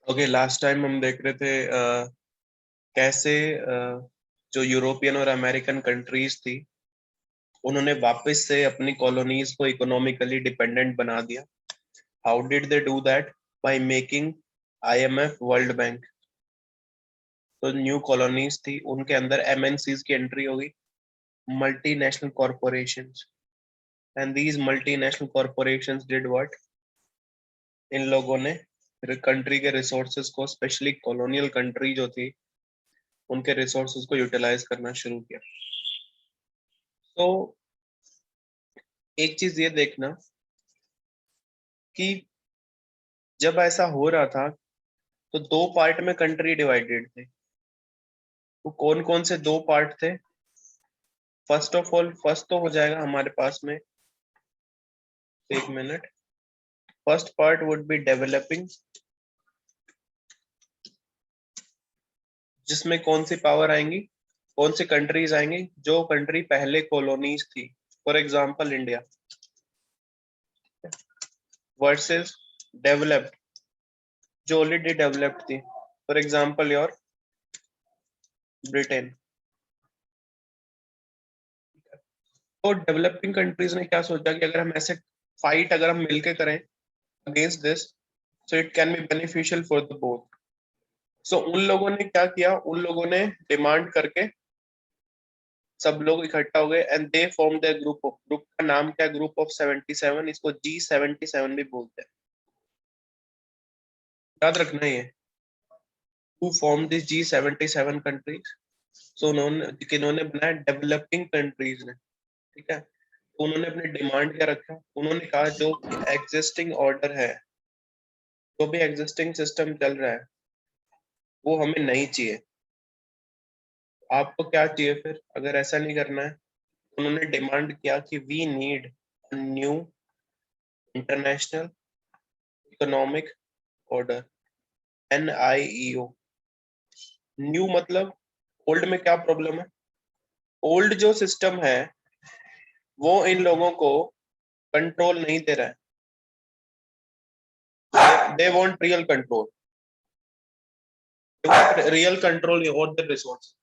Okay, last time हम देख रहे थे कैसे जो यूरोपियन और अमेरिकन कंट्रीज थी उन्होंने वापस से अपनी कॉलोनीज को इकोनॉमिकली डिपेंडेंट बना दिया। How did they do that? By making IMF, World Bank. तो न्यू कॉलोनीज थी, उनके अंदर एमएनसीज की एंट्री होगी, multinational corporations. And these multinational corporations did what? इन लोगों ने कंट्री के रिसोर्सेज को, स्पेशली कॉलोनियल कंट्री जो थी, उनके रिसोर्सेज को यूटिलाइज करना शुरू किया। तो एक चीज ये देखना कि जब ऐसा हो रहा था तो दो पार्ट में कंट्री डिवाइडेड थे। तो कौन कौन से दो पार्ट थे? फर्स्ट ऑफ ऑल, फर्स्ट तो हो जाएगा हमारे पास में, एक minute. First part would be developing, जिसमें कौन सी पावर आएंगी, कौन सी कंट्रीज आएंगी? जो कंट्री पहले कॉलोनीज थी, for example India, versus developed जो ऑलरेडी डेवलप्ड थी, फॉर एग्जांपल योर ब्रिटेन। तो डेवलपिंग कंट्रीज ने क्या सोचा कि अगर हम ऐसे फाइट अगर हम मिलके करें against this, so it can be beneficial for the both. So उन लोगों ने क्या किया, उन लोगों ने डिमांड करके सब लोग इकट्ठा हो गए and they form the group का नाम क्या? Group of 77। इसको G77 भी बोलते हैं, याद रखना है ये। Who form this G77 countries? So उन्होंने, किन्होंने बनाया? डेवलपिंग कंट्रीज ने, ठीक है। तो उन्होंने अपनी डिमांड क्या रखा? उन्होंने कहा जो एग्जिस्टिंग ऑर्डर है, जो भी एग्जिस्टिंग सिस्टम चल रहा है, वो हमें नहीं चाहिए। आपको क्या चाहिए फिर अगर ऐसा नहीं करना है? उन्होंने डिमांड किया कि we need new international economic order, NIEO। New मतलब ओल्ड में क्या प्रॉब्लम है? ओल्ड जो सिस्टम है वो इन लोगों को कंट्रोल नहीं दे रहा है। They want real control, real control over the resource.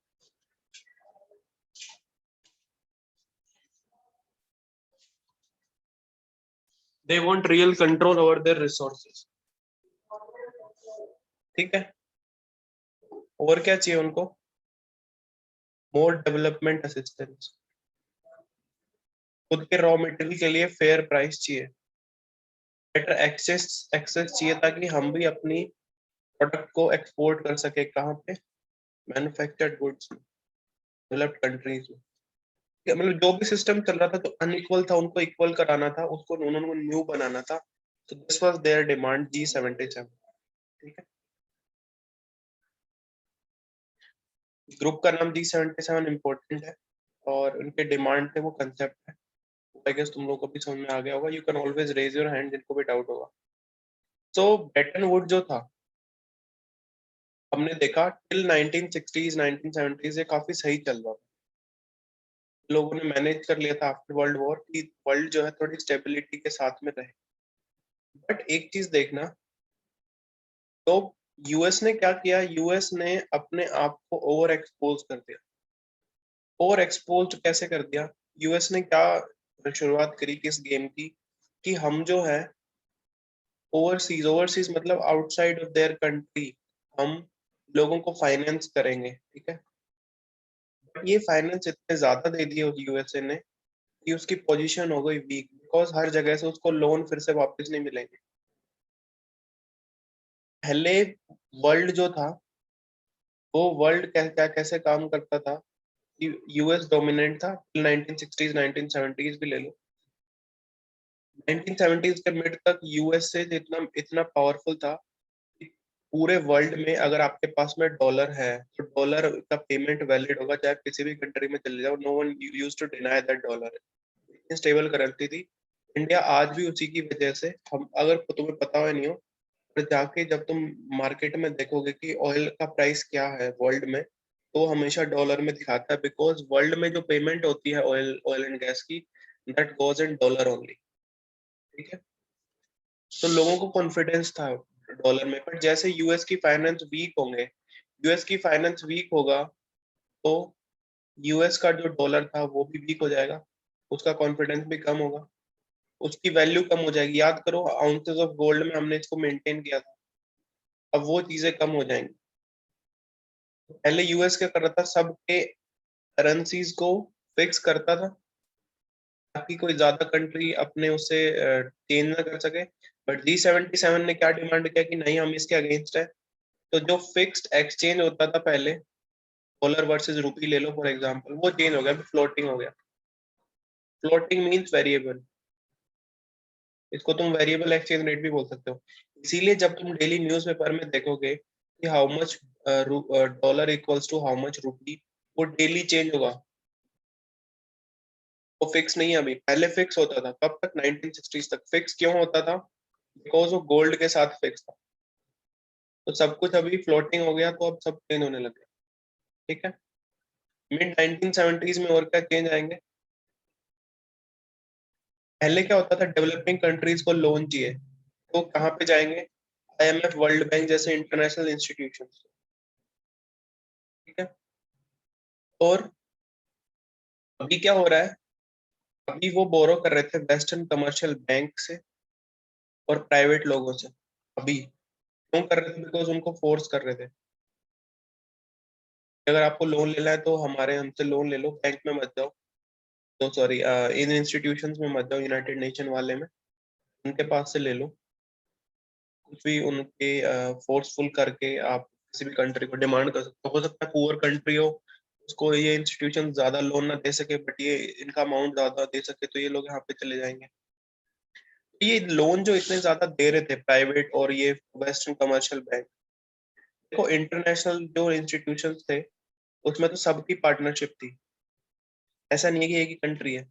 They want real control over their resources, ठीक है। और क्या चाहिए उनको? मोर डेवलपमेंट असिस्टेंस, खुद के रॉ मटेरियल के लिए फेयर प्राइस चाहिए, बेटर एक्सेस एक्सेस चाहिए, ताकि हम भी अपनी प्रोडक्ट को एक्सपोर्ट कर सके। कहाँ पे? मैन्युफैक्चर्ड गुड्स में, डेवलप्ड कंट्रीज में। मतलब जो भी सिस्टम चल रहा था तो अनइक्वल था, उनको इक्वल कराना था, उसको उन्होंने न्यू बनाना था। तो this was their demand, G77, ठीक है। ग्रुप का नाम G77 इम्पोर्टेंट है और उनके डिमांड थे, वो कंसेप्ट है। आई गेस तुम लोगों को भी समझ में आ गया होगा। You can always raise your hand जिनको भी डाउट होगा। सो ब्रेटन वुड जो था, हमने देखा टिल 1960s 1970s ये काफी सही चल रहा था। लोगों ने मैनेज कर लिया था आफ्टर वर्ल्ड वॉर कि वर्ल्ड जो है थोड़ी स्टेबिलिटी के साथ में रहे। बट एक चीज देखना, तो यूएस ने क्या किया? यूएस ने अपने आप को ओवर एक्सपोज कर दिया। ओवर एक्सपोज कैसे कर दिया? यूएस ने क्या शुरुआत करी किस गेम की, कि हम जो है ओवरसीज, ओवरसीज मतलब आउटसाइड ऑफ देयर कंट्री, हम लोगों को फाइनेंस करेंगे, ठीक है। बट ये फाइनेंस इतने ज्यादा दे दिए यूएसए ने कि उसकी पोजीशन हो गई वीक, बिकॉज हर जगह से उसको लोन फिर से वापस नहीं मिलेंगे। पहले वर्ल्ड जो था, वो वर्ल्ड क्या कैसे काम करता था कि यूएस डोमिनेंट था 1960s 1970s भी ले लो। 1970s के मिड तक यूएसए इतना इतना पावरफुल था कि पूरे वर्ल्ड में अगर आपके पास में डॉलर है तो डॉलर का पेमेंट वैलिड होगा, चाहे किसी भी कंट्री में चले जाओ। No one used to deny that dollar. इतनी स्टेबल करेंसी थी। इंडिया आज भी उसी की वजह से, हम अगर तुम्हें पता हो या नहीं हो, पर जाके जब तुम मार्केट में देखोगे कि ऑयल का प्राइस क्या है वर्ल्ड में, तो हमेशा डॉलर में दिखाता है, बिकॉज वर्ल्ड में जो पेमेंट होती है ऑयल ऑयल एंड गैस की, that goes in dollar only, ठीक है। तो लोगों को कॉन्फिडेंस था डॉलर में। पर जैसे यूएस की फाइनेंस वीक होंगे, यूएस की फाइनेंस वीक होगा तो यूएस का जो डॉलर था वो भी वीक हो जाएगा, उसका कॉन्फिडेंस भी कम होगा, उसकी वैल्यू कम हो जाएगी। याद करो आउंसेस ऑफ गोल्ड में हमने इसको मेंटेन किया था, अब वो चीजें कम हो जाएंगी। पहले यूएस क्या कर रहा था, सबके करेंसीज को फिक्स करता था ताकि कोई ज्यादा कंट्री अपने उससे चेंज ना कर सके। बट G77 ने क्या डिमांड किया कि नहीं, हम इसके अगेंस्ट है। तो जो फिक्स्ड एक्सचेंज होता था पहले, डॉलर वर्सेस रुपी ले लो फॉर एग्जांपल, वो चेंज हो गया, फ्लोटिंग हो गया। फ्लोटिंग मींस वेरिएबल, इसको तुम वेरिएबल एक्सचेंज रेट भी बोल सकते हो। इसीलिए जब तुम डेली न्यूज़पेपर में देखोगे कि how much dollar equals to how much rupee, वो डेली चेंज होगा, वो फिक्स नहीं है। अभी पहले फिक्स होता था, कब तक, 1960s तक। फिक्स क्यों होता था? बिकॉज वो गोल्ड के साथ फिक्स था। तो सब कुछ अभी फ्लोटिंग हो गया, तो अब सब चेंज होने लगे। ठीक है, मिड 1970s में और क्या चेंज आएंगे? पहले क्या होता था, डेवलपिंग कंट्रीज को लोन चाहिए तो कहाँ पे जाएंगे? आईएमएफ, वर्ल्ड बैंक जैसे इंटरनेशनल इंस्टीट्यूशन। ठीक है, और अभी क्या हो रहा है, अभी वो बोरो कर रहे थे वेस्टर्न कमर्शियल बैंक से और प्राइवेट लोगों से। अभी क्यों कर रहे थे? बिकॉज उनको फोर्स कर रहे थे, अगर आपको लोन लेना है तो हमारे हमसे लोन ले लो, बैंक में मत जाओ, तो सॉरी इन इंस्टीट्यूशंस में मत जाओ, यूनाइटेड नेशन वाले में, उनके पास से ले लो। कुछ भी उनके फोर्सफुल करके आप किसी भी कंट्री को डिमांड कर सकते हो सकता है पुअर कंट्री हो, उसको ये इंस्टीट्यूशन ज्यादा लोन ना दे सके, बट ये इनका अमाउंट ज्यादा दे सके, तो ये लोग यहाँ पे चले जाएंगे। ये लोन जो इतने ज्यादा दे रहे थे प्राइवेट और ये वेस्टर्न कमर्शियल बैंक, देखो इंटरनेशनल जो इंस्टीट्यूशंस थे उसमें तो सबकी पार्टनरशिप थी, ऐसा नहीं है कि एक ही कंट्री है,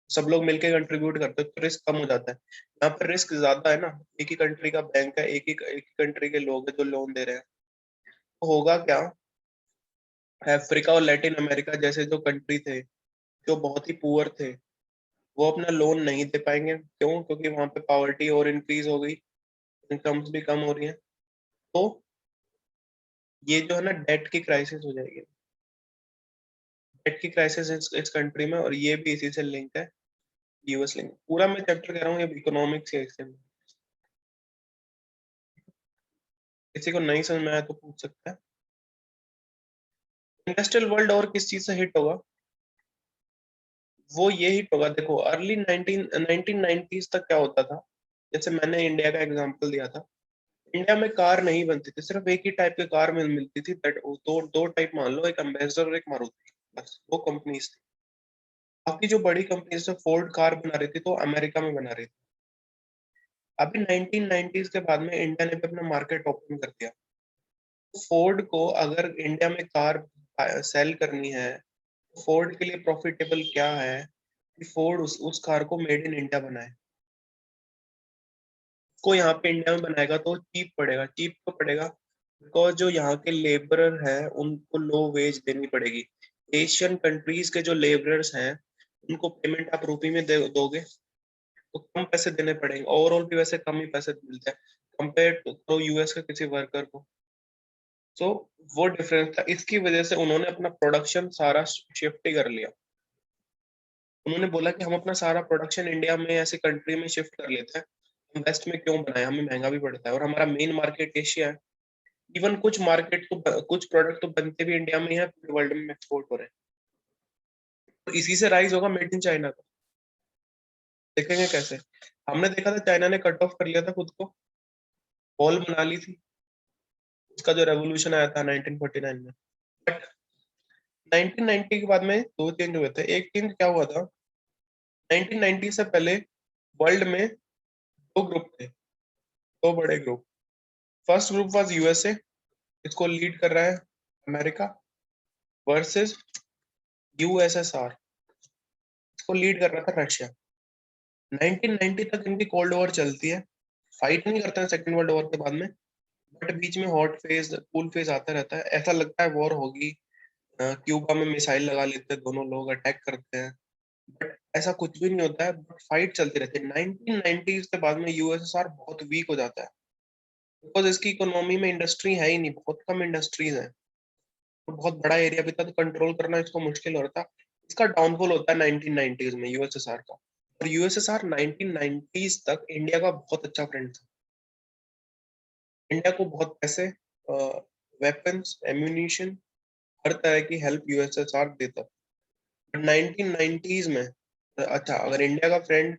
सब लोग मिलके कंट्रीब्यूट करते हैं, तो रिस्क कम हो जाता है। यहाँ पर रिस्क ज्यादा है ना, एक ही कंट्री का बैंक है, एक ही कंट्री के लोग हैं जो लोन दे रहे हैं। तो होगा क्या, अफ्रीका और लैटिन अमेरिका जैसे जो कंट्री थे, जो बहुत ही पुअर थे, वो अपना लोन नहीं दे पाएंगे। क्यों? क्योंकि वहां पे पॉवर्टी और इंक्रीज हो गई, इनकम्स भी कम हो रही हैं। तो ये जो है ना, डेट की क्राइसिस हो जाएगी, डेट की क्राइसिस इस कंट्री में, और ये भी इसी से लिंक है, यूएस लिंक। पूरा मैं चैप्टर कह रहा हूँ, ये इकोनॉमिक्स है, इससे किसी को नहीं समझ में आया तो पूछ सकता है। इंडस्ट्रियल वर्ल्ड और किस चीज से हिट होगा? वो ये हिट होगा, देखो अर्ली 1990s तक क्या होता था, जैसे मैंने इंडिया का एग्जांपल दिया था, इंडिया में कार नहीं बनती थी, सिर्फ एक ही टाइप की कार मिलती थी, दैट दो दो टाइप मान लो, एक एम्बेसडर और एक मारुति, बस वो कंपनीज थी। बाकी जो बड़ी कंपनीज से फोर्ड कार बना रही थी तो अमेरिका में बना रही थी। अभी 1990s के बाद में इंडिया ने भी अपना मार्केट ओपन कर दिया। फोर्ड को अगर इंडिया में कार सेल करनी है, फोर्ड के लिए प्रॉफिटेबल क्या है कि फोर्ड उस कार को मेड इन इंडिया बनाए, को यहाँ पे इंडिया में बनाएगा तो चीप पड़ेगा। चीप तो पड़ेगा बिकॉज जो यहाँ के लेबरर हैं उनको लो वेज देनी पड़ेगी। एशियन कंट्रीज के जो लेबरर्स हैं उनको पेमेंट आप रुपी में दोगे तो कम पैसे देने पड़ेंगे, ओवरऑल भी वैसे कम ही पैसे मिलते हैं कंपेयर टू यूएस के किसी वर्कर को। सो वो डिफरेंस था, इसकी वजह से उन्होंने अपना प्रोडक्शन सारा शिफ्ट ही कर लिया। उन्होंने बोला कि हम अपना सारा प्रोडक्शन इंडिया में ऐसे कंट्री में शिफ्ट कर लेते हैं, हम वेस्ट में क्यों बनाए, हमें महंगा भी पड़ता है और हमारा मेन मार्केट एशिया है। इवन कुछ मार्केट तो कुछ प्रोडक्ट तो बनते भी इंडिया में ही है, पूरे वर्ल्ड में एक्सपोर्ट हो रहे हैं। तो इसी से राइज होगा मेड इन चाइना का। देखेंगे कैसे। हमने देखा था चाइना ने कट ऑफ कर लिया था खुद को, वॉल बना ली थी, उसका जो रेवोल्यूशन आया था 1949 में। बट 1990 के बाद में दो चेंज हुए थे। एक चेंज क्या हुआ था, 1990 से पहले वर्ल्ड में दो ग्रुप थे, दो बड़े group. First group was USA, इसको लीड कर रहा है अमेरिका, वर्सेस यूएसएसआर, इसको लीड कर रहा था रशिया। 1990 तक इनकी कोल्ड वॉर चलती है, फाइट नहीं करते हैं सेकेंड वर्ल्ड वॉर के बाद में, बट बीच में हॉट फेज कूल फेज आता रहता है, ऐसा लगता है वॉर होगी। क्यूबा में मिसाइल लगा लेते हैं दोनों लोग, अटैक करते हैं, बट ऐसा कुछ भी नहीं होता है, बट फाइट चलती रहती है। 1990s के बाद में यूएसएसआर बहुत वीक हो जाता है, बिकॉज इसकी इकोनॉमी में इंडस्ट्री है ही नहीं, बहुत कम इंडस्ट्रीज हैं, तो बहुत बड़ा एरिया भी था, तो कंट्रोल करना इसको मुश्किल हो रहा था। इसका डाउनफॉल होता है 1990s में यूएसएसआर का। और यूएसएसआर 1990s तक इंडिया का बहुत अच्छा फ्रेंड था। इंडिया को बहुत पैसे, वेपन्स, एम्यूनिशन, हर तरह की हेल्प यूएसएसआर देता। बट 1990s में, अच्छा अगर इंडिया का फ्रेंड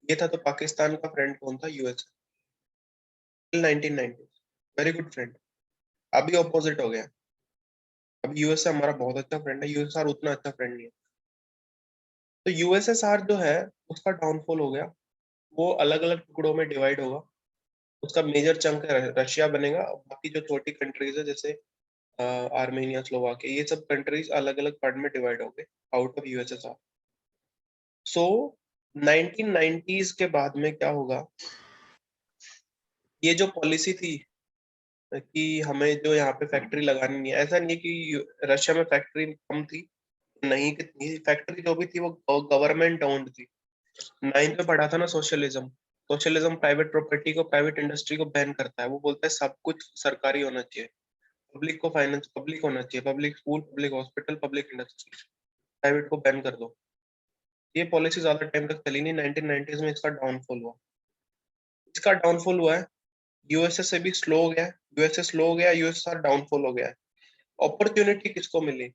ये था, तो पाकिस्तान का फ्रेंड कौन था? यूएस। 1990, very good friend. अभी ऑपोजिट हो गया। अभी यूएस हमारा बहुत अच्छा फ्रेंड है, यूएसआर उतना अच्छा फ्रेंड नहीं है। तो यूएसएसआर जो है उसका डाउनफॉल हो गया, वो अलग अलग टुकड़ों में डिवाइड होगा। उसका मेजर चंक रशिया बनेगा, और बाकी जो छोटी कंट्रीज है जैसे आर्मेनिया, स्लोवाकिया, ये सब कंट्रीज अलग अलग पार्ट में डिवाइड हो गए out of USSR. So 1990s के बाद में क्या होगा, ये जो पॉलिसी थी कि हमें जो यहाँ पे फैक्ट्री लगानी नहीं है, ऐसा नहीं है कि रशिया में फैक्ट्री कम थी, नहीं, कितनी फैक्ट्री जो भी थी वो गवर्नमेंट ओन्ड थी। 9th में पढ़ा था ना सोशलिज्म। सोशलिज्म प्राइवेट प्रॉपर्टी को, प्राइवेट इंडस्ट्री को बैन करता है। वो बोलता है सब कुछ सरकारी होना चाहिए, पब्लिक को फाइनेंस पब्लिक होना चाहिए, public school, public hospital, public industry, private को बैन कर दो। ये पॉलिसी ज्यादा टाइम तक चली नहीं, 1990s में इसका डाउनफॉल हुआ। इसका डाउनफॉल हुआ है, यूएसएस से भी स्लो हो गया, यूएसएस स्लो हो गया, यूएसआर डाउनफॉल हो गया है। अपॉर्चुनिटी किसको मिली?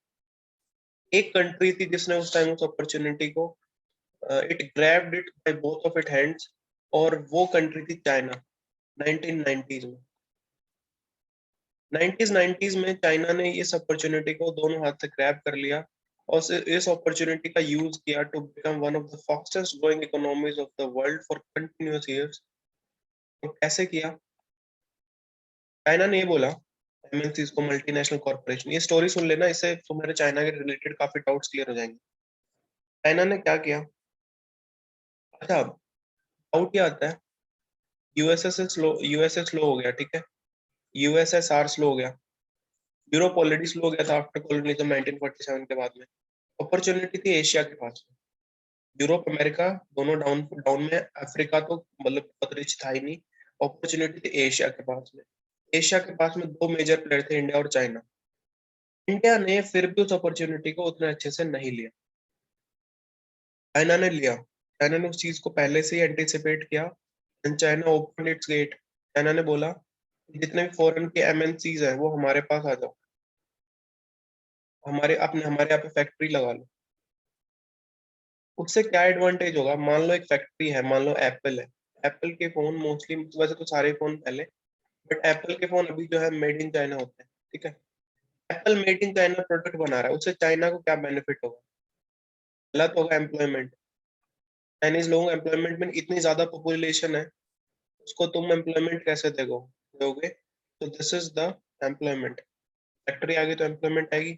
एक कंट्री थी जिसने उस टाइम उस अपॉर्चुनिटी को, it grabbed it by both of it hands, और वो कंट्री थी चाइना। 1990s में, 90s में चाइना ने इस अपॉर्चुनिटी को दोनों हाथ से ग्रैब कर लिया, और इस अपॉर्चुनिटी का यूज किया to become one of the fastest growing economies of the world for continuous years. तो कैसे किया? चाइना ने ये बोला, एमएनसीज को, मल्टीनेशनल कॉर्पोरेशन, ये स्टोरी सुन लेना, इससे तुम्हारे चाइना के रिलेटेड काफी डाउट्स क्लियर हो जाएंगे। चाइना ने क्या किया? अच्छा, डाउट क्या आता है, यूएसए स्लो हो गया, ठीक है, यूएसएसआर स्लो हो गया, यूरोप ऑलरेडी स्लो हो गया था आफ्टर कॉलोनिज्म 1947 के बाद में। अपॉर्चुनिटी थी एशिया के पास में, यूरोप अमेरिका दोनों डाउन डाउन में, अफ्रीका तो मतलब बहुत रिच था ही नहीं। अपॉर्चुनिटी थी एशिया के पास में। एशिया के पास में दो मेजर प्लेयर थे, इंडिया और चाइना। इंडिया ने फिर भी उस अपॉर्चुनिटी को उतने अच्छे से नहीं लिया, चाइना ने लिया। चाइना ने उस चीज को पहले से ही एंटिसिपेट किया, and China open it's get. China ने बोला जितने भी फॉरेन के एमएनसीज हैं वो हमारे पास आ जाओ, हमारे यहाँ पे फैक्ट्री लगा लो। उससे क्या एडवांटेज होगा? मान लो एक फैक्ट्री है, मान लो एप्पल है, एप्पल के फोन मोस्टली, वैसे तो सारे फोन पहले, बट एप्पल के फोन अभी जो है मेड इन चाइना होते हैं, ठीक है। Apple made in China product बना रहा है, उससे चाइना को क्या बेनिफिट होगा? पहला तो होगा एम्प्लॉयमेंट। चाइनीज लोगों का एम्प्लॉयमेंट में इतनी ज्यादा पॉपुलेशन है, उसको तुम एम्प्लॉयमेंट कैसे दोगे? तो this is the employment. Factory आएगी तो एम्प्लॉयमेंट आएगी,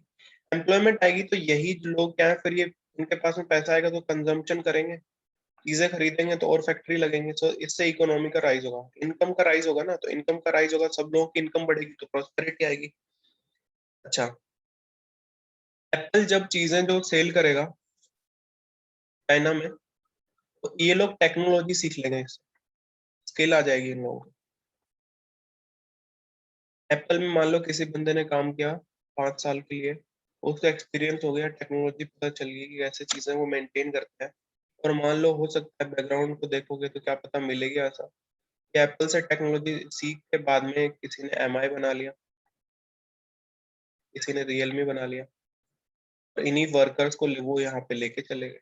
एम्प्लॉयमेंट आएगी तो यही लोग क्या है, फिर ये इनके पास में पैसा आएगा तो कंजम्पशन करेंगे, चीजें खरीदेंगे, तो और फैक्ट्री लगेंगे, तो इससे इकोनॉमी का राइज होगा, इनकम का राइज होगा ना, तो इनकम का राइज होगा, सब लोगों की इनकम बढ़ेगी तो प्रॉस्पेरिटी आएगी। अच्छा, एप्पल जब चीजें जो सेल करेगा चाइना में, तो ये लोग टेक्नोलॉजी सीख लेंगे, स्किल आ जाएगी इन लोगों को। एप्पल में मान लो किसी बंदे ने काम किया 5 साल के लिए, उसका एक्सपीरियंस हो गया, टेक्नोलॉजी पता चल गई कि कैसे चीजें वो मेंटेन करता है, और मान लो हो सकता है बैकग्राउंड को देखोगे तो क्या पता मिलेगी ऐसा कि एप्पल से टेक्नोलॉजी सीख के बाद में किसी ने एमआई बना लिया, किसी ने रियलमी बना लिया, और इन्हीं वर्कर्स को वो यहाँ पे लेके चले गए,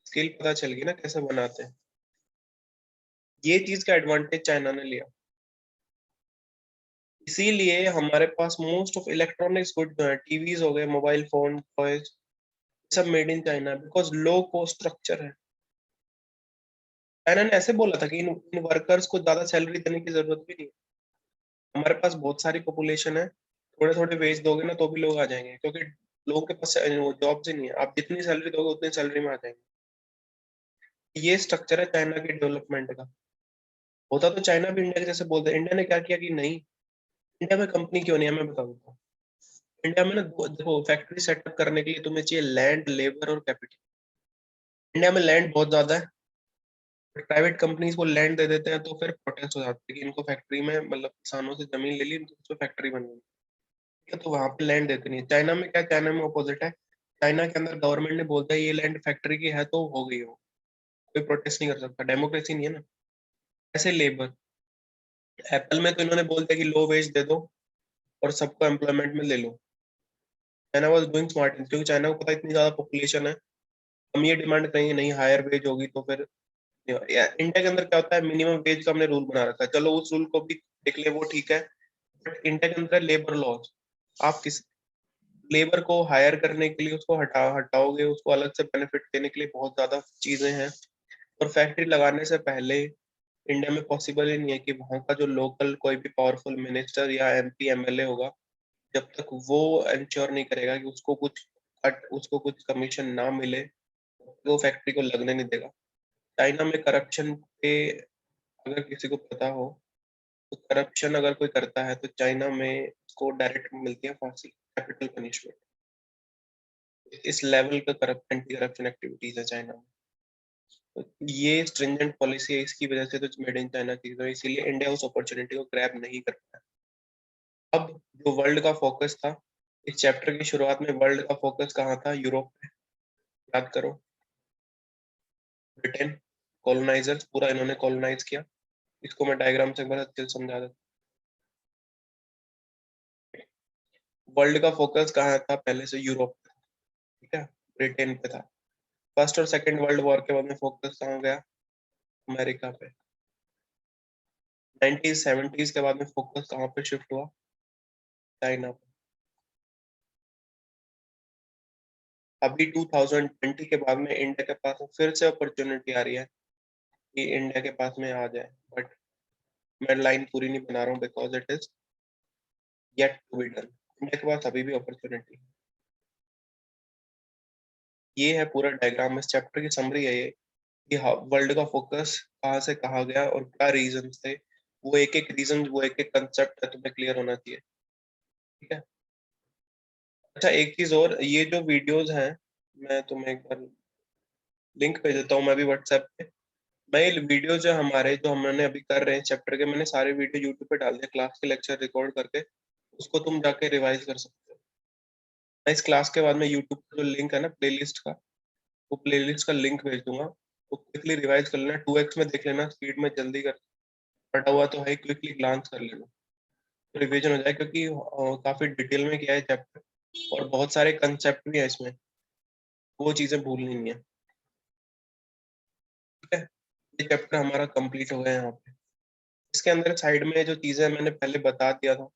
स्किल पता चल गई ना कैसे बनाते हैं। ये चीज का एडवांटेज चाइना ने लिया, इसीलिए हमारे पास मोस्ट ऑफ इलेक्ट्रॉनिक्स गुड जो है, टीवीज हो गए, मोबाइल फोन, टॉयज, सब made in China, because low cost structure है। चाइना ने ऐसे बोला था कि इन वर्कर्स को ज्यादा सैलरी देने की जरूरत भी नहीं है, हमारे पास बहुत सारी पॉपुलेशन है, थोड़े थोड़े वेज दोगे ना तो भी लोग आ जाएंगे, क्योंकि लोगों के पास जॉब ही नहीं है, आप जितनी सैलरी दोगे उतनी सैलरी में आ जाएंगे। ये स्ट्रक्चर है चाइना के डेवलपमेंट का। होता तो चाइना भी इंडिया के जैसे बोलते हैं, इंडिया ने क्या किया कि नहीं, इंडिया में कंपनी क्यों नहीं है, मैं बताऊंगा। इंडिया में ना देखो, फैक्ट्री सेटअप करने के लिए तुम्हें चाहिए लैंड, लेबर और कैपिटल। इंडिया में लैंड बहुत ज्यादा है, प्राइवेट कंपनीज को लैंड दे देते हैं तो फिर प्रोटेस्ट हो जाती है कि इनको फैक्ट्री में मतलब किसानों से जमीन ले ली, इनको उस पे फैक्ट्री बन गई, ठीक है, तो वहां पे लैंड देते नहीं है। चाइना में क्या, चाइना में अपोजिट है। चाइना के अंदर गवर्नमेंट ने बोलता है ये लैंड फैक्ट्री की है तो हो गई, हो, कोई प्रोटेस्ट नहीं कर सकता, डेमोक्रेसी नहीं है ना। ऐसे लेबर, एप्पल में तो इन्होंने बोल दिया कि लो वेज दे दो और सबको एम्प्लॉयमेंट में ले लो। चाइना वाज डूइंग स्मार्ट, क्योंकि चाइना को पता है इतनी ज्यादा पॉपुलेशन है, हम ये डिमांड करेंगे नहीं हायर वेज होगी तो फिर इंडिया के अंदर क्या होता है, मिनिमम वेज का हमने रूल बना रखा है, चलो उस रूल को भी देख ले, वो ठीक है। बट इंडिया के अंदर लेबर लॉज, आप किस लेबर को हायर करने के लिए उसको हटाओगे, उसको अलग से बेनिफिट देने के लिए बहुत ज्यादा चीजें हैं। और फैक्ट्री लगाने से पहले इंडिया में पॉसिबल ही नहीं है कि वहाँ का जो लोकल कोई भी पावरफुल मिनिस्टर या एमपी एमएलए होगा, जब तक वो इंश्योर नहीं करेगा कि उसको कुछ कट, उसको कुछ कमीशन ना मिले, वो फैक्ट्री को लगने नहीं देगा। चाइना में करप्शन पे अगर किसी को पता हो, तो करप्शन अगर कोई करता है तो चाइना में उसको डायरेक्ट मिलती है फांसी, कैपिटल पनिशमेंट। इस लेवल का करप्शन, एंटी करप्शन एक्टिविटीज है चाइना में। तो ये स्ट्रिंजेंट पॉलिसी है, इसकी वजह से तो मेड इन चाइना की, तो इसीलिए इंडिया उस अपॉर्चुनिटी को ग्रैब नहीं कर पाया। अब जो वर्ल्ड का फोकस था, इस चैप्टर की शुरुआत में वर्ल्ड का फोकस कहाँ था, यूरोप पे, याद करो। ब्रिटेन, कॉलोनाइजर्स, पूरा इन्होंने कॉलोनाइज किया। इसको मैं डायग्राम से एक बार अच्छे से समझा देता हूँ। वर्ल्ड का फोकस कहाँ था पहले से, यूरोप पे, ठीक है, ब्रिटेन पे था। फर्स्ट और सेकंड वर्ल्ड वॉर के बाद में फोकस कहाँ गया, अमेरिका पे। 1970s के बाद में फोकस कहाँ पे शिफ्ट हुआ, चाइना पे। अभी 2020 के बाद में इंडिया के पास फिर से अपॉर्चुनिटी आ रही है कि इंडिया के पास में आ जाए, बट मैं लाइन पूरी नहीं बना रहा हूँ, because it is yet to be done. India के पास अभी भी अपॉर्चुनिटी। ये है पूरा डायग्राम, इस चैप्टर की समरी है ये कि वर्ल्ड का फोकस कहाँ से कहाँ गया और क्या रीजन थे। वो एक एक रीजन, वो एक एक कंसेप्ट है, तुम्हें क्लियर होना चाहिए, ठीक है। अच्छा एक चीज और, ये जो वीडियोस हैं, मैं तुम्हें एक बार लिंक भेज देता हूँ मैं भी व्हाट्सएप पे। मैं ये वीडियो जो हमारे जो हमने अभी कर रहे हैं चैप्टर के, मैंने सारे वीडियो यूट्यूब पे डाल दिया, क्लास के लेक्चर रिकॉर्ड करके, उसको तुम जाके रिवाइज कर सकते हो। मैं इस क्लास के बाद में यूट्यूब का जो लिंक है ना प्लेलिस्ट का, वो प्लेलिस्ट का लिंक भेज दूंगा, तो क्विकली रिवाइज कर लेना, 2x में देख लेना, स्पीड में जल्दी कर, पढ़ा हुआ तो है, क्विकली ग्लांस कर लेना, तो रिवीजन हो जाए, क्योंकि काफी डिटेल में किया है चैप्टर और बहुत सारे कंसेप्ट भी है इसमें, वो चीजें भूलनी नहीं है, ठीक है। ये चैप्टर हमारा कंप्लीट हो गया यहाँ पे। इसके अंदर साइड में जो चीजें मैंने पहले बता दिया था,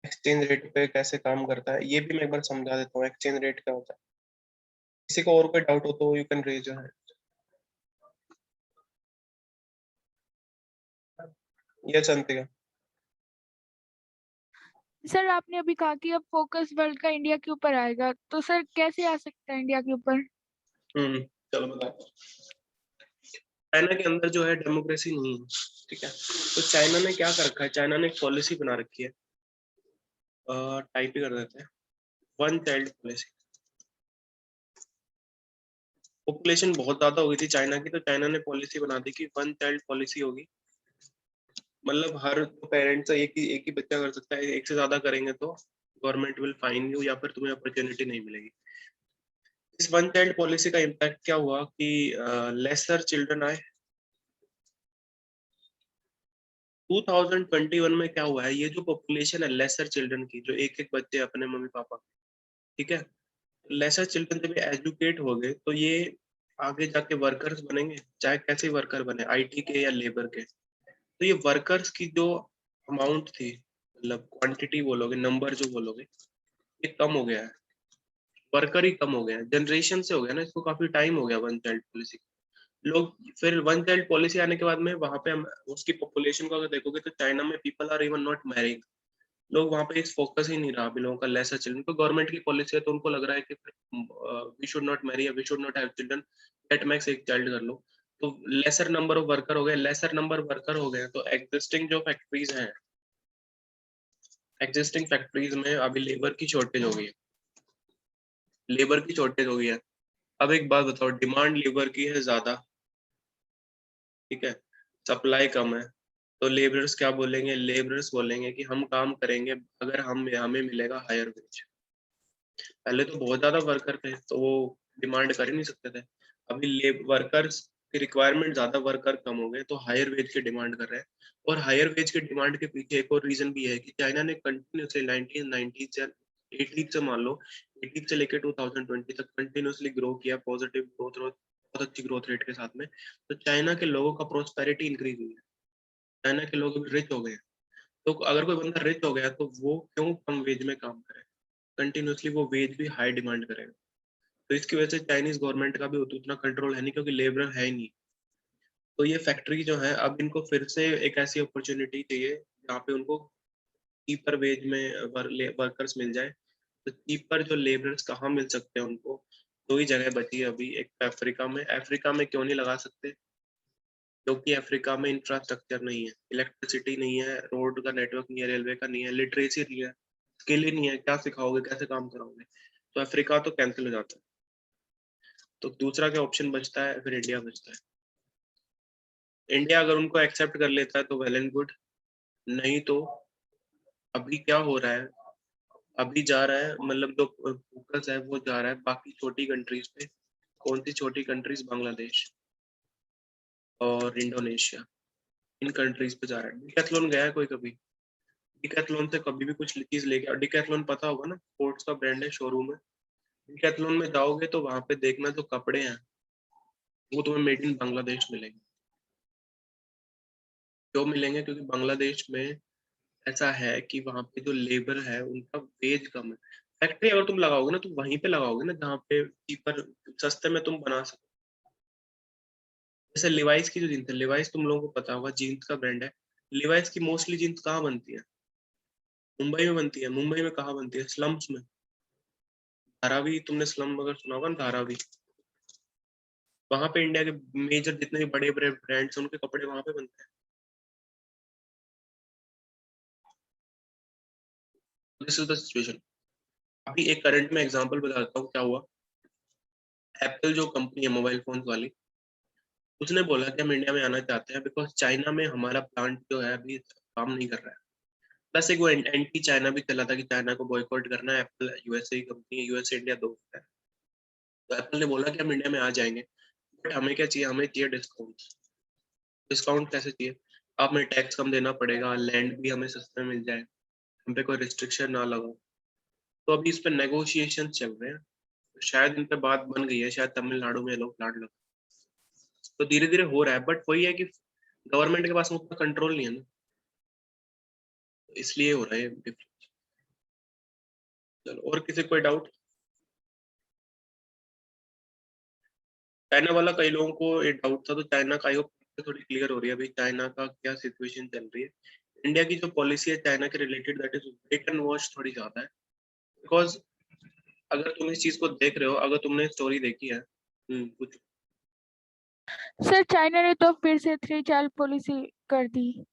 एक्सचेंज रेट पे कैसे काम करता है, ये भी मैं एक बार समझा देता हूँ, एक्सचेंज रेट क्या होता है। किसी को और कोई डाउट हो तो you can raise your hand. Yes Antika. Sir आपने अभी कहा कि अब फोकस वर्ल्ड का इंडिया के ऊपर आएगा, तो सर कैसे आ सकता है इंडिया के ऊपर? चलो बताओ। चाइना के अंदर जो है डेमोक्रेसी नहीं है, ठीक है, तो चाइना ने क्या कर रखा है, चाइना ने एक पॉलिसी बना रखी है, टाइप ही कर देते हैं, वन चाइल्ड पॉलिसी। पॉपुलेशन बहुत ज्यादा हो गई थी चाइना की, तो चाइना ने पॉलिसी बना दी कि वन चाइल्ड पॉलिसी होगी, मतलब हर पेरेंट्स एक ही बच्चा कर सकता है, एक से ज्यादा करेंगे तो गवर्नमेंट विल फाइन यू, या फिर तुम्हें अपॉर्चुनिटी नहीं मिलेगी। इस वन चाइल्ड पॉलिसी का इम्पैक्ट क्या हुआ कि लेसर चिल्ड्रन आए। 2021 में क्या हुआ है, ये जो पॉपुलेशन है लेसर चिल्ड्रन की, जो एक एक बच्चे अपने मम्मी पापा, ठीक है, लेसर चिल्ड्रन जब एजुकेट हो गए तो ये आगे जाके वर्कर्स बनेंगे, चाहे कैसे वर्कर बने, आईटी के या लेबर के। तो ये वर्कर्स की जो अमाउंट थी, मतलब क्वांटिटी बोलोगे, नंबर जो बोलोगे, ये कम हो गया है, वर्कर ही कम हो गया है, जनरेशन से हो गया ना, इसको काफी टाइम हो गया वन चाइल्ड पॉलिसी। लोग फिर वन चाइल्ड पॉलिसी आने के बाद में वहां पे हम उसकी पॉपुलेशन को अगर देखोगे तो चाइना में people are even not marrying, लोग वहां पे इस फोकस ही नहीं रहा अभी लोगों का लेसर चिल्ड्रन, तो गवर्नमेंट की पॉलिसी है तो उनको लग रहा है कि we should not marry, we should not have children, at max एक चाइल्ड कर लो। तो लेसर नंबर ऑफ वर्कर हो गए, लेसर नंबर वर्कर हो गए, तो एग्जिस्टिंग जो फैक्ट्रीज हैं, एग्जिस्टिंग फैक्ट्रीज में अभी लेबर की शॉर्टेज हो गई है, लेबर की शॉर्टेज हो गई है। अब एक बात बताओ, डिमांड लेबर की है ज्यादा, ठीक है, सप्लाई कम है, तो लेबरर्स क्या बोलेंगे, लेबरर्स बोलेंगे कि हम काम करेंगे अगर हमें मिलेगा हायर वेज। पहले तो बहुत ज्यादा वर्कर थे तो वो डिमांड कर ही नहीं सकते थे, अभी वर्कर्स की रिक्वायरमेंट ज्यादा, वर्कर कम हो गए तो हायर वेज की डिमांड कर रहे हैं। और हायर वेज की डिमांड के पीछे एक और रीजन भी है कि चाइना ने कंटिन्यूसली 1990 से 80 से मान लो 80 से लेकर 2020 तक कंटिन्यूसली ग्रो किया, पॉजिटिव ग्रोथ, बहुत अच्छी ग्रोथ रेट के साथ में। तो चाइना के लोगों का प्रोस्पेरिटी इंक्रीज हुई है, चाइना के लोग अभी रिच हो गए हैं। तो अगर कोई बंदा रिच हो गया तो वो क्यों कम वेज में काम करे, कंटिन्यूसली वो वेज भी हाई डिमांड करेगा। तो इसकी वजह से चाइनीज गवर्नमेंट का भी उतना कंट्रोल है नहीं, क्योंकि लेबर है ही नहीं। तो ये फैक्ट्री जो है अब इनको फिर से एक ऐसी अपॉर्चुनिटी चाहिए जहाँ पे उनको चीपर वेज में वर्कर्स मिल जाए। तो चीपर जो लेबरर्स कहाँ मिल सकते हैं उनको, दो ही जगह बची है अभी, एक तो अफ्रीका में। अफ्रीका में क्यों नहीं लगा सकते, क्योंकि अफ्रीका में इंफ्रास्ट्रक्चर नहीं है, इलेक्ट्रिसिटी नहीं है, रोड का नेटवर्क नहीं है, रेलवे का नहीं है, लिटरेसी नहीं है, स्किल ही नहीं है, क्या सिखाओगे, कैसे काम कराओगे। तो अफ्रीका तो कैंसिल हो जाता है। तो दूसरा क्या ऑप्शन बचता है, फिर इंडिया बचता है। इंडिया अगर उनको एक्सेप्ट कर लेता है तो वेल एंड गुड, नहीं तो अभी क्या हो रहा है, अभी जा रहा है, मतलब जो फोकस है वो जा रहा है बाकी छोटी कंट्रीज पे। कौन सी छोटी कंट्रीज, बांग्लादेश और इंडोनेशिया, इन कंट्रीज पे जा रहा है। डिकैथलॉन गया है कोई कभी, डिकैथलॉन से कभी भी कुछ चीज लेके, और डिकैथलॉन पता होगा ना, स्पोर्ट्स का ब्रांड है, शोरूम है। डिकैथलॉन में जाओगे तो वहां पे देखना जो कपड़े हैं वो तुम्हें मेड इन बांग्लादेश मिलेंगे। क्यों मिलेंगे, क्योंकि बांग्लादेश में ऐसा है कि वहां पे जो लेबर है उनका वेज कम है। फैक्ट्री अगर तुम लगाओगे ना तो वहीं पे लगाओगे ना जहाँ पे चीपर, सस्ते में तुम बना सको। जैसे लिवाइस की जो जीन्स है, लिवाइस तुम लोगों को पता होगा जीन्स का ब्रांड है। लिवाइस की मोस्टली जीन्स कहाँ बनती है, मुंबई में बनती है। मुंबई में कहाँ बनती है, स्लम्स में। धारावी, तुमने स्लम अगर सुना होगा ना, धारावी, वहां पे इंडिया के मेजर जितने भी बड़े बड़े ब्रांड्स हैं उनके कपड़े वहां पे बनते हैं। This is the situation. अभी एक करंट में एग्जांपल बताता हूँ क्या हुआ। एप्पल जो कंपनी है मोबाइल फोन वाली, उसने बोला कि हम इंडिया में आना चाहते हैं बिकॉज चाइना में हमारा प्लांट जो है अभी काम नहीं कर रहा है। प्लस एक वो एंटी चाइना भी चला था कि चाइना को बॉयकॉट करना है, एप्पल यूएसए की कंपनी है, यूएसए इंडिया दो है। तो एप्पल ने बोला कि हम इंडिया में आ जाएंगे, बट हमें क्या चाहिए, हमें चाहिए डिस्काउंट। डिस्काउंट कैसे चाहिए, आप हमें टैक्स कम देना पड़ेगा, लैंड भी हमें सस्ते में मिल जाए, हम पे कोई रिस्ट्रिक्शन ना लगाओ। तो अभी इस पे नेगोशिएशन चल रहे हैं, शायद इन पे बात बन गई है, शायद तमिलनाडु में लोग प्लांट लगा। तो धीरे धीरे हो रहा है, बट वही है कि गवर्नमेंट के पास उतना कंट्रोल नहीं है ना, इसलिए हो रहा है डिफरेंस। चलो, और किसी कोई डाउट। चाइना वाला कई लोगों को एक डाउट था, तो चाइना का आई होप थोड़ी क्लियर हो रही है अभी, चाइना का क्या सिचुएशन चल रही है। इंडिया की जो पॉलिसी है चाइना के related, that is wait and watch थोड़ी ज्यादा है। बिकॉज अगर तुम इस चीज को देख रहे हो, अगर तुमने स्टोरी देखी है, कुछ। सर चाइना ने तो फिर से 3 चाइल्ड पॉलिसी कर दी।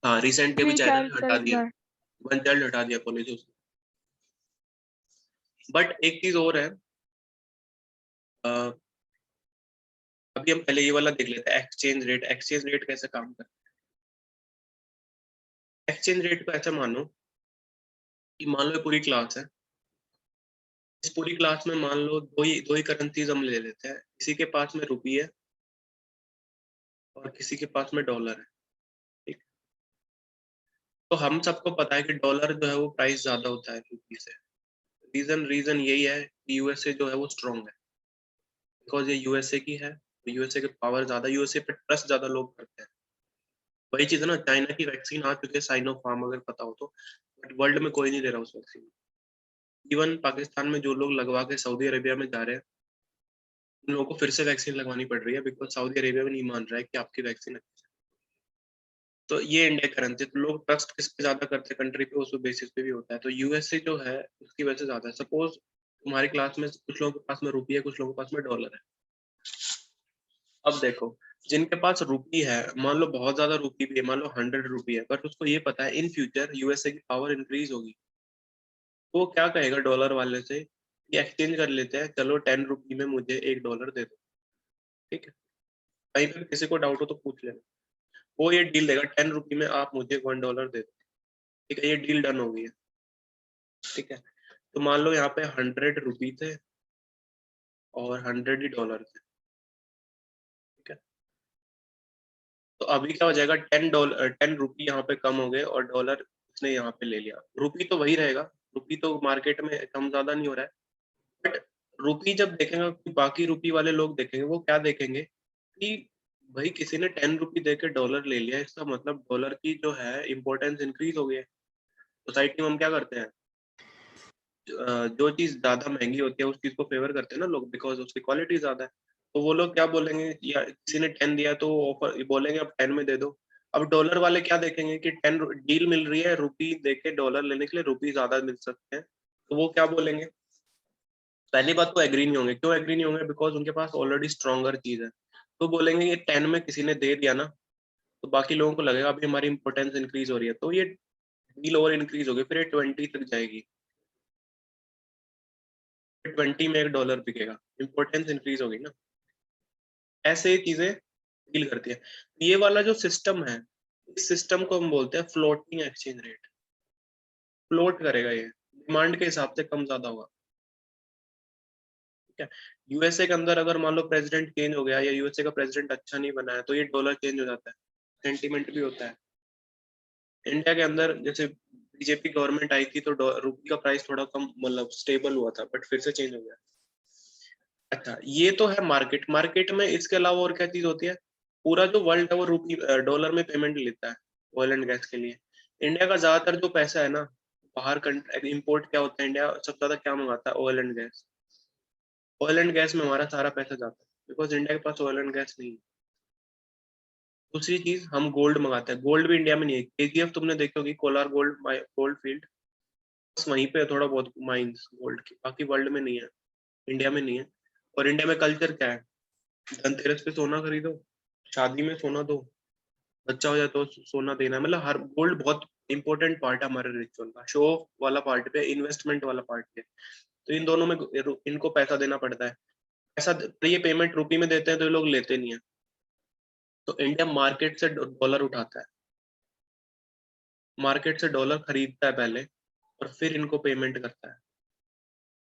हाँ, रिसेंटली अभी थ्री चाइना ने चाइल्ड हटा दिया, सरकार। वन चाइल्ड हटा दिया पॉलिसी उसने। बट एक चीज और है, अ, अभी हम पहले ये वाला देख लेते हैं, एक्सचेंज रेट। एक्सचेंज रेट कैसे काम करता है, एक्सचेंज रेट को ऐसे मानो कि मान लो ये पूरी क्लास है, इस पूरी क्लास में मान लो दो ही करेंसीज हम ले लेते हैं, किसी के पास में रुपी है और किसी के पास में डॉलर है, ठीक। तो हम सबको पता है कि डॉलर जो है वो प्राइस ज्यादा होता है रुपी से। रीजन रीजन यही है कि यूएसए जो है वो स्ट्रांग है, बिकॉज ये यूएसए की है, तो यूएसए के पावर ज्यादा, यूएसए पे ट्रस्ट ज्यादा लोग करते हैं। वही चीज है ना, चाइना की वैक्सीन आ चुकी है साइनो फार्म, अगर पता हो तो, बट वर्ल्ड में कोई नहीं दे रहा उस वैक्सीन। इवन पाकिस्तान में जो लोग लगवा के सऊदी अरेबिया में जा रहे हैं, उन लोगों को फिर से वैक्सीन लगवानी पड़ रही है, बिकॉज सऊदी अरेबिया में नहीं मान रहा है कि आपकी वैक्सीन अच्छी है। तो ये इंडिया करेंसी, तो लोग ट्रस्ट किस पे ज्यादा करते हैं कंट्री पे, उस बेसिस पे भी होता है। तो यूएसए जो है उसकी वजह से ज्यादा है। सपोज तुम्हारी क्लास में कुछ लोगों के पास में रुपी है, कुछ लोगों के पास में डॉलर है। अब देखो, जिनके पास रुपी है, मान लो बहुत ज्यादा रुपी भी है, मान लो 100 रुपी है, बट उसको ये पता है इन फ्यूचर यूएसए की पावर इंक्रीज होगी, तो वो क्या कहेगा डॉलर वाले से, ये एक्सचेंज कर लेते हैं, चलो 10 रुपी में मुझे $1 दे दो, ठीक है। कहीं पे किसी को डाउट हो तो पूछ लेना। वो ये डील देगा 10 रुपये में आप मुझे $1 दे दो, ठीक है, ये डील डन हो गई है, ठीक है। तो मान लो यहाँ पे 100 रुपये थे और 100 ही डॉलर थे, ठीक है। तो अभी क्या हो जाएगा, $10 यहाँ पे कम हो गए और डॉलर उसने यहाँ पे ले लिया। रुपी तो वही रहेगा, रुपी तो मार्केट में कम ज्यादा नहीं हो रहा है, बट रुपी जब देखेंगे, बाकी रुपी वाले लोग देखेंगे, वो क्या देखेंगे कि भाई किसी ने 10 रुपये दे के डॉलर ले लिया, इसका मतलब डॉलर की जो है इम्पोर्टेंस इंक्रीज हो गई है। सोसाइटी में हम क्या करते हैं, जो चीज ज्यादा महंगी होती है उस चीज को फेवर करते हैं ना लोग, बिकॉज उसकी क्वालिटी ज्यादा है। तो वो लोग क्या बोलेंगे, या किसी ने 10 दिया तो ऑफर बोलेंगे अब 10 में दे दो। अब डॉलर वाले क्या देखेंगे कि 10 डील मिल रही है, रुपी देके डॉलर लेने के लिए रुपी ज्यादा मिल सकते हैं, तो वो क्या बोलेंगे, पहली बात तो एग्री नहीं होंगे। क्यों एग्री नहीं होंगे, बिकॉज उनके पास ऑलरेडी स्ट्रॉन्गर चीज है। तो बोलेंगे ये 10 में किसी ने दे दिया ना, तो बाकी लोगों को लगेगा अभी हमारी इंपोर्टेंस इंक्रीज हो रही है, तो ये डील और इंक्रीज होगी, फिर ये 20 तक जाएगी, 20 में $1 बिकेगा, इंपोर्टेंस इंक्रीज होगी ना। ऐसे ही चीजें डील करती है। ये वाला जो सिस्टम है, इस सिस्टम को हम बोलते हैं फ्लोटिंग एक्सचेंज रेट। फ्लोट करेगा ये, डिमांड के हिसाब से कम ज्यादा होगा, ठीक है। यूएसए के अंदर अगर मान लो प्रेसिडेंट चेंज हो गया या यूएसए का प्रेसिडेंट अच्छा नहीं बना है, तो ये डॉलर चेंज हो जाता है, सेंटीमेंट भी होता है। इंडिया के अंदर जैसे बीजेपी गवर्नमेंट आई थी तो रुपये का प्राइस थोड़ा कम, मतलब स्टेबल हुआ था, बट फिर से चेंज हो गया। अच्छा, ये तो है मार्केट। मार्केट में इसके अलावा और क्या चीज होती है, पूरा जो वर्ल्ड है वो रुपी डॉलर में पेमेंट लेता है ऑयल एंड गैस के लिए। इंडिया का ज्यादातर जो पैसा है ना, बाहर इम्पोर्ट क्या होता है, इंडिया सबसे ज्यादा क्या मंगाता है, oil and gas. Oil and gas में हमारा सारा पैसा जाता है, बिकॉज इंडिया के पास ऑयल एंड गैस नहीं है। दूसरी चीज, हम गोल्ड मंगाते हैं, गोल्ड भी इंडिया में नहीं है। केजीएफ तुमने देखी होगी, कोलार गोल्ड गोल्ड फील्ड, बस वहीं पे थोड़ा बहुत माइंस गोल्ड की, बाकी वर्ल्ड में नहीं है, इंडिया में नहीं है। और इंडिया में कल्चर क्या है, धनतेरस पे सोना खरीदो, शादी में सोना दो, बच्चा हो जाए तो सोना देना है। मतलब हर गोल्ड बहुत इंपॉर्टेंट पार्ट है हमारे रिचुअल का, शो ऑफ वाला पार्ट पे, इन्वेस्टमेंट वाला पार्ट पे। तो इन दोनों में इनको पैसा देना पड़ता है। पैसा तो ये पेमेंट रुपी में देते हैं तो ये लोग लेते नहीं है, तो इंडिया मार्केट से डॉलर उठाता है, मार्केट से डॉलर खरीदता है पहले और फिर इनको पेमेंट करता है।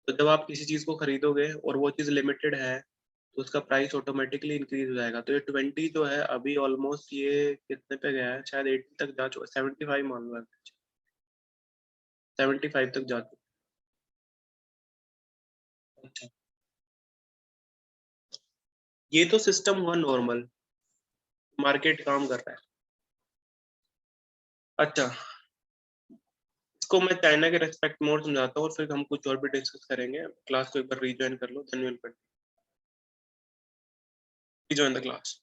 तो जब आप किसी चीज को खरीदोगे और वो चीज लिमिटेड है, तो उसका प्राइस ऑटोमेटिकली इंक्रीज हो जाएगा। तो ये 20 जो है अभी ऑलमोस्ट ये कितने पे गया है, शायद 80 तक जा चुका, 75 मान लो, 75 तक जा चुका। अच्छा, ये तो सिस्टम हुआ नॉर्मल, मार्केट काम कर रहा है। अच्छा, इसको मैं चाइना के रेस्पेक्ट मोर समझाता हूँ और फिर हम कुछ और भी डिस्कस करेंगे। क्लास को एक बार रीज्वाइन कर लो, then will rejoin the class.